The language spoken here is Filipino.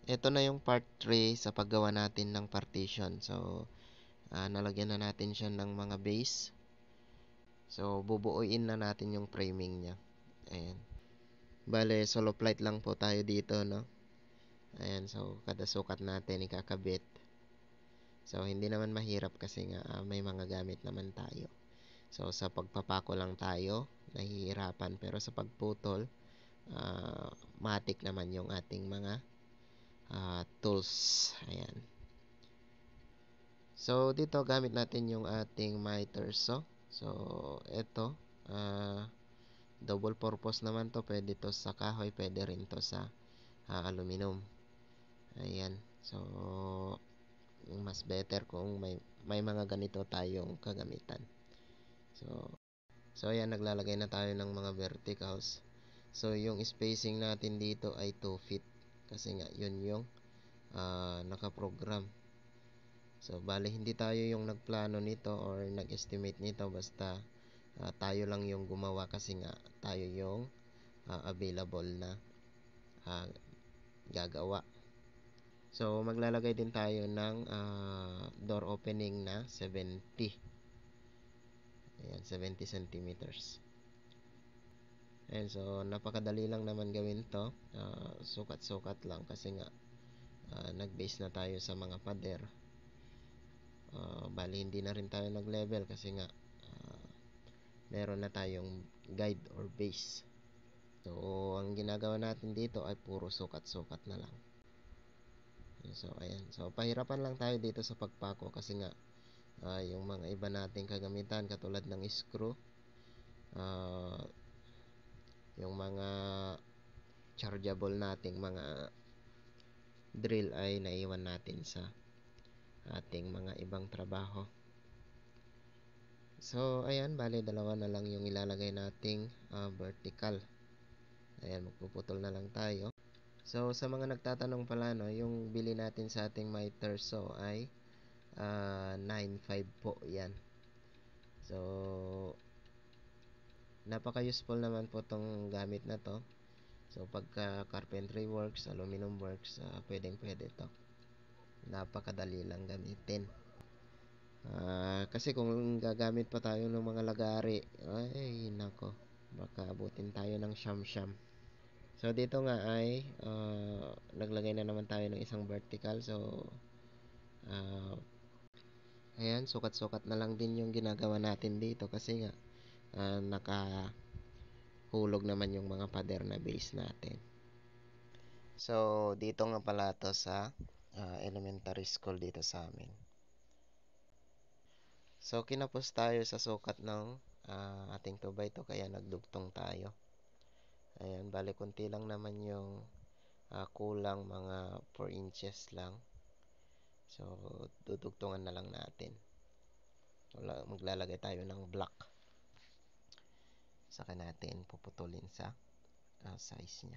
ito na yung part 3 sa paggawa natin ng partition. So, nalagyan na natin siya ng mga base. So, bubuuin na natin yung framing niya. Ayan. Bale, solo plate lang po tayo dito, no? Ayan, so kada sukat natin ikakabit. So, hindi naman mahirap kasi nga may mga gamit naman tayo. So, sa pagpapako lang tayo, nahihirapan. Pero sa pagputol, matik naman yung ating mga tools. Ayan. So, dito gamit natin yung ating miter saw. So, ito, double purpose naman to. Pwede to sa kahoy, pwede rin to sa aluminum. Ayan. So, mas better kung may mga ganito tayong kagamitan. So ayan, naglalagay na tayo ng mga verticals. So, yung spacing natin dito ay 2 feet. Kasi nga, yun yung nakaprogram. So, bali, hindi tayo yung nagplano nito or nag-estimate nito. Basta, tayo lang yung gumawa kasi nga, tayo yung available na gagawa. So, maglalagay din tayo ng door opening na 70. Ayan, 70 centimeters. Ayan, so napakadali lang naman gawin to. Sukat-sukat lang kasi nga nag-base na tayo sa mga pader. Bali, hindi na rin tayo nag-level kasi nga meron na tayong guide or base. So, ang ginagawa natin dito ay puro sukat-sukat na lang. So, ayan. So, pahirapan lang tayo dito sa pagpako kasi nga yung mga iba nating kagamitan katulad ng screw, yung mga chargeable nating mga drill ay naiwan natin sa ating mga ibang trabaho. So, ayan, bali dalawa na lang yung ilalagay nating vertical. Ayan, magpuputol na lang tayo. So, sa mga nagtatanong pala, no, yung bili natin sa ating miter saw ay 9.5 po yan. So, napaka-useful naman po tong gamit na to. So, pagka carpentry works, aluminum works, pwedeng-pwede to. Napakadali lang gamitin. Kasi kung gagamit pa tayo ng mga lagari, ay nako, baka abutin tayo ng siyam-siyam. So, dito nga ay naglagay na naman tayo ng isang vertical. So, ayan, sukat-sukat na lang din yung ginagawa natin dito kasi nga nakahulog naman yung mga pader na base natin. So, dito nga pala to sa elementary school dito sa amin. So, kinapos tayo sa sukat ng ating 2x2 kaya nagdugtong tayo. Ayan, bali konti lang naman yung kulang, mga 4 inches lang. So, dudugtungan na lang natin. Maglalagay tayo ng block. Saka natin puputulin sa size niya.